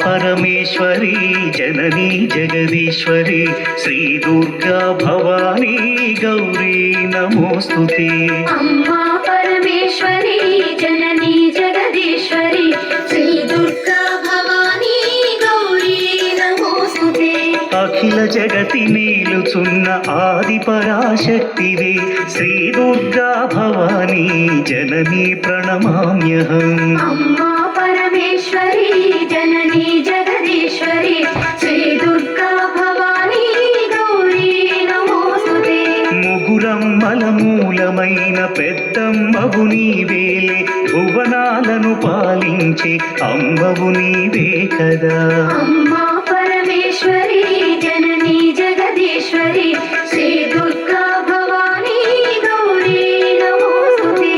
परमेश्वरी जननी जगदीश्वरी श्री दुर्गा भवानी गौरी नमोस्तुते। अम्मा परमेश्वरी जननी जगदीश्वरी श्री दुर्गा भवानी गौरी नमोस्तुते। अखिल जगति नीलुचुन्न आदि पराशक्तिवे श्री दुर्गा भवानी जननी प्रणमाम्यहम्। अम्मा परमेश्वरी जननी जगदीश्वरी श्री दुर्गा भवानी गौरी नमोस्तुते। ముగురమ్మల మూలమైన పెద్దమ్మవు నీవేలే, భువనాలను పాలించే అమ్మవు నీవే కదా। अम्मा परमेश्वरी जननी जगदीश्वरी श्री दुर्गा भवानी गौरी नमोस्तुते।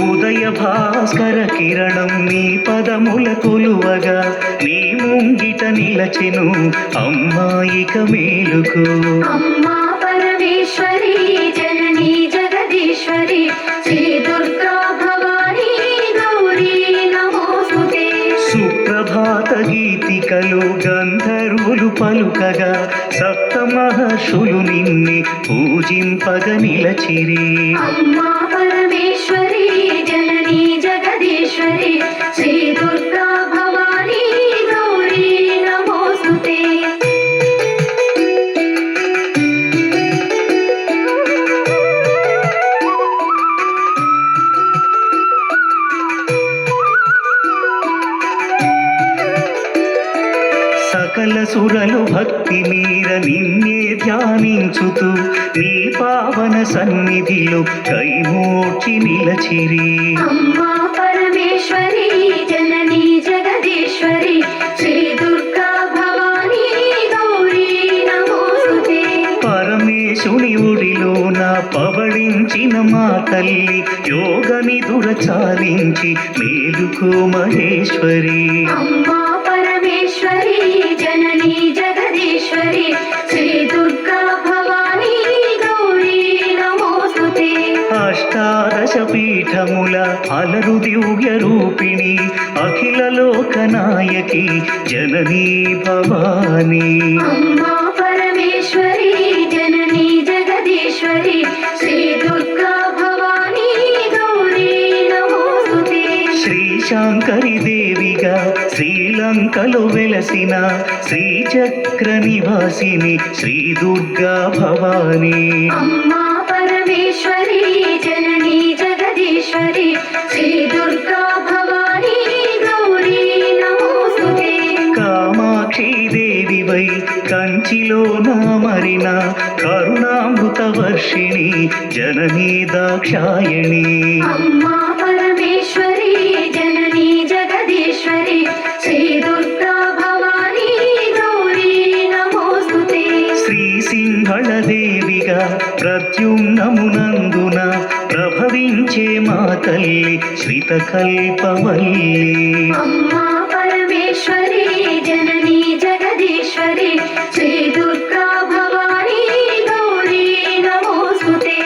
ఉదయ భాస్కర కిరణం నీ పదముల కొలువగా, నీ ముంగిట నిలచెను అమ్మాయిక మేలుకు। अम्मा परमेश्वरी जननी जगदीश्वरी श्री दुर्गा भवानी गौरी नमोस्तुते। సుప్రభాత గీతికలు గంధర్వులు పలుకగా, సప్త మహర్షులు నిన్నే పూజింపగ నిలచిరి। अम्मा परमेश्वरी जननी जगदीश्वरी श्री दुर्गा भवानी गौरी नमोस्तुते। సకల సురలు భక్తి మీర నిన్నే ధ్యానించుతూ, నీ పావన సన్నిధిలో కైమోర్చి నిలచిరి। अम्मा परमेश्वरी जननी जगदीश्वरी श्री दुर्गा भवानी गौरी नमोस्तुते। పరమేశుని ఒడిలోన పవళించిన మా తల్లి, యోగ నిదుర చాలించి మేలుకో మహేశ్వరి। अम्मा परमेश्वरी जननी जगदीश्वरी श्री दुर्गा भवानी गौरी नमोस्तुते। అష్టాదశ పీఠముల అలరు దివ్య రూపిణి, అఖిల లోకనాయకి జననీ భవానీ। अम्मा परमेश्वरी जननी जगदीश्वरी श्री दुर्गा भवानी गौरी नमोस्तुते। శ్రీశాంకరి దేవిగా శ్రీలంకలో వెలసిన శ్రీచక్ర నివాసిని శ్రీ దుర్గా భవానీ। अम्मा परमेश्वरी जननी जगदीश्वरी श्री दुर्गा भवानी गौरी नमोस्तुते। కామాక్షి దేవివై కంచిలో నామరిన కరుణామృత వర్షిణి జననీ దాక్షాయణి। अम्मा परमेश्वरी जननी जगदीश्वरी श्री दुर्गा भवानी गौरी नमोस्तुते। శ్రీ సింహళ దేవిగా ప్రద్యుమ్నమునందున ప్రభవించే మా తల్లి శ్రిత కల్పవల్లి। अम्मा परमेश्वरी जननी जगदीश्वरी श्री दुर्गा भवानी गौरी नमोस्तुते।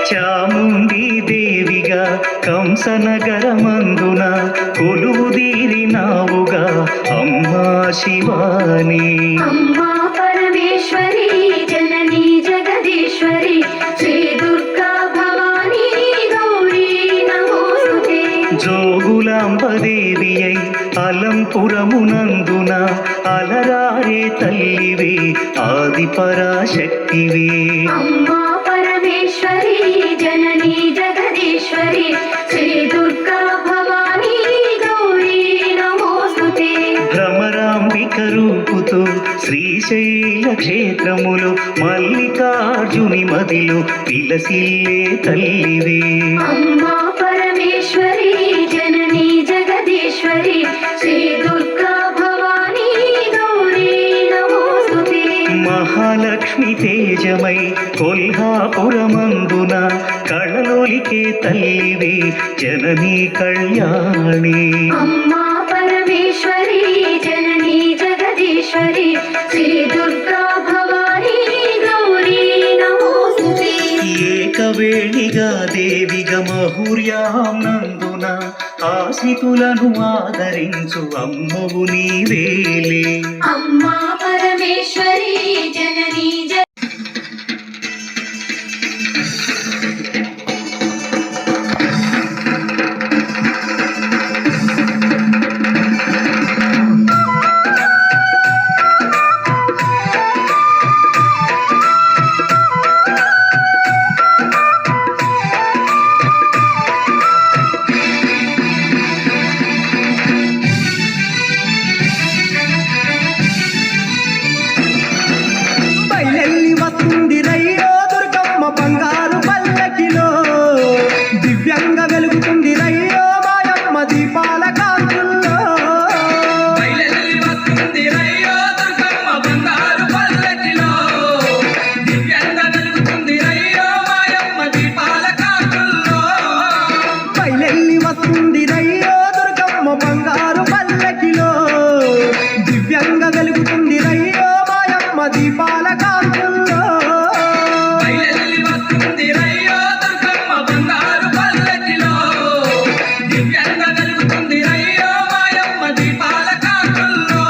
చాముండి దేవిగా కంసనగరమందున కొలువుదీరినావుగా అమ్మా శివాని। अम्मा परमेश्वरी जननी जगदीश्वरी श्री दुर्गा भवानी गौरी नमोस्तुते। జోగులాంబ దేవి అయి అలంపురమునందున అలరారే తల్లివే ఆది పరాశక్తివే। अम्मा परमेश्वरी जननी जगदीश्वरी श्री दुर्गा भवानी गौरी नमोस्तुते। భ్రమరాంబిక రూపుతో శ్రీశైల క్షేత్రములు మల్లికార్జుని మదిలో విలసిల్లే తల్లివే। अम्मा परमेश्वरी పూజ్యమై కొల్హాపురమందున కళలోలికే తల్లివే జననీ కళ్యాణి. అమ్మా పరమేశ్వరి జననీ జగదీశ్వరి శ్రీ దుర్గా భవానీ గౌరీ నమోస్తుతే. ఏకవేణిగా దేవిగా మహూర్యాం నందున ఆశ్రితులను ఆదరించు అమ్మవు నీవేలే. అమ్మా పరమేశ్వరి జననీ బయలెల్లి వస్తుంది రయ్యో దుర్గమ్మ బంగారు పల్లకిలో, దివ్యంగా వెలుగుతుంది రయ్యో మాయమ్మ దీపాల కాంతుల్లో. బయలెల్లి వస్తుంది రయ్యో దుర్గమ్మ బంగారు పల్లకిలో, దివ్యంగా వెలుగుతుంది రయ్యో మాయమ్మ దీపాల కాంతుల్లో. బయలెల్లి వస్తుంది రయ్యో దుర్గమ్మ బంగారు పల్లకిలో, దివ్యంగా వెలుగుతుంది రయ్యో మాయమ్మ దీపాల కాంతుల్లో. బయలెల్లి వస్తుంది రయ్యో దుర్గమ్మ బంగారు పల్లకిలో, దివ్యంగా వెలుగుతుంది రయ్యో మాయమ్మ దీపాల కాంతుల్లో.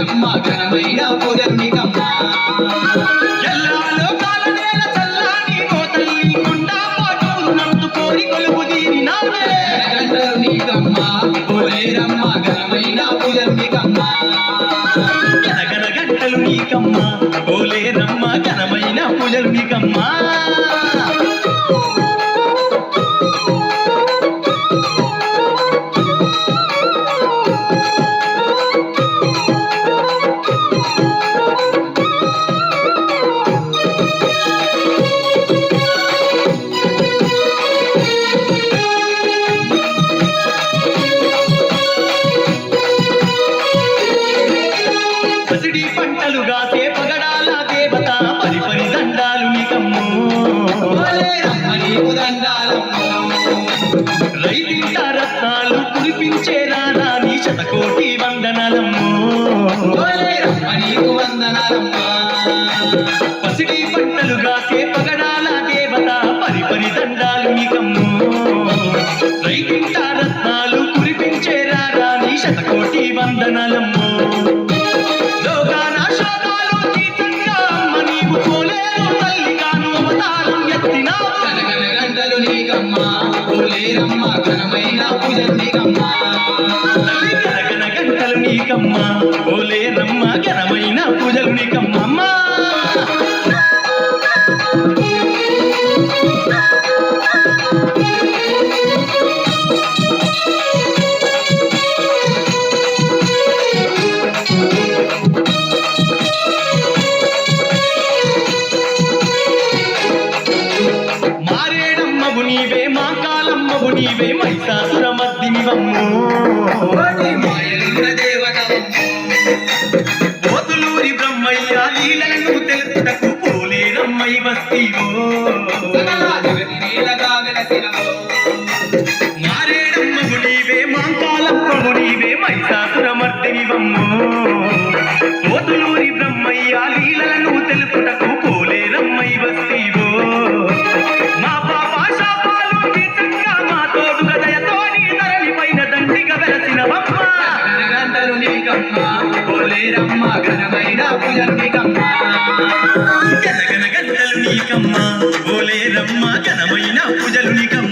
పోలేరమ్మ ఘనమైన పూజలు నీకమ్మ ఎల్లాలో కాలనేల చల్లాని ఓ తల్లి కొండా పాటూరు నందు కోరి కొలువు తీరినావే గంటలు నీకమ్మ పోలేరమ్మ ఘనమైన పూజలు నీకమ్మ గనగన గంటలు నీకమ్మ పోలేరమ్మ ఘనమైన పూజలు నీకమ్మ పసిడి పంటలుగా పగడాల దేవత పరిపరి దండాలు నీకమ్ము పోలేరమ్మ నీకు దండాలమ్మ రైతింట రత్నాలు కురిపించే రానా నీ శతకోటి వందనాలమ్ము పోలేరమ్మ నీకు వందనాలమ్మ పసిడి పంటలుగా పగడాల దేవత పరిపరి దండాలు నీకమ్ము రైతింట రత్నాలు కురిపించే రానా నీ శతకోటి వందనాలమ్ము లోకాన శోకాలు తీర్చంగా అమ్మ నీవు పోలేరు తల్లిగాను అవతారం ఎత్తినావు గనగన గంటలు నీకమ్మ పోలేరమ్మ ఘనమైన పూజలు నీకమ్మ తల్లి గనగన గంటలు నీకమ్మ పోలేరమ్మ ఘనమైన పూజలు నీకమ్మ మారేడమ్మవు నీవే మా కాలమ్మవు నీవే మైసాసురమర్దినివమ్ము కోటి మాయలున్న దేవతవమ్మ పోతులూరి బ్రహ్మయ్య లీలను తెలుపుటకు పోలేరమ్మై వస్తీవో సకల జగతి నీలగా వెలసినవో మారేడమ్మవు నీవే మా కాలమ్మవు నీవే మైసాసురమర్దినివమ్ము పోతులూరి బ్రహ్మయ్య లీలను తెలుపుటకు పోలేరమ్మై వస్తీవో మా పాప శాపాలు తీర్చంగా మా తోడు గదయతో నీ ధరణి పైన దండిగా వెలసినవమ్మ గనగన గంటలు నీకమ్మ పోలేరమ్మ ఘనమైన పూజలు నీకమ్మ గనగన గంటలు నీకమ్మ పోలేరమ్మ ఘనమైన పూజలు నీకమ్మ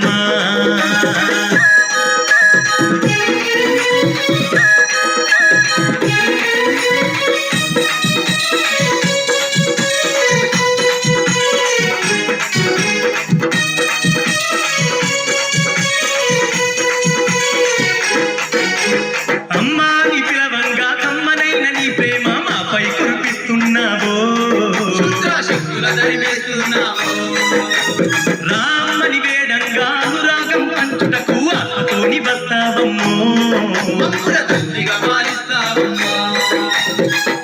అమ్మా నీ పిలవంగా కమ్మనైన నీ ప్రేమ మాపై కురిపిస్తున్నావో శుద్ర దరివేస్తున్నావో రామని వేడంగా అనురాగం పంచుటకు ఆత్మతోని వస్తావమ్మో మమ్ముల తండ్రిగా మారిస్తావమ్మా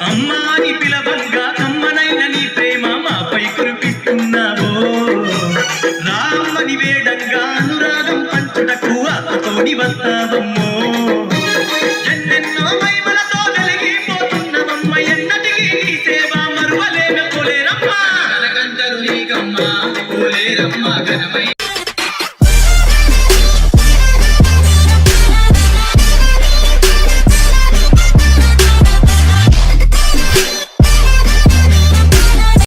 అమ్మాని పిలవంగా కమ్మనైన నీ ప్రేమ మాపై కురిపిస్తున్నావో రామని వేడంగా అనురాగం పంచుటకు ఆత్మతోని వస్తావమ్మో ఎన్నెన్నో మహిమలతో వెలిగిపోతున్నవమ్మ ఎన్నటికీ నీ సేవ మరువలేన పోలేరమ్మ గనగన గంటలు నీకమ్మ పోలేరమ్మ ఘనమైన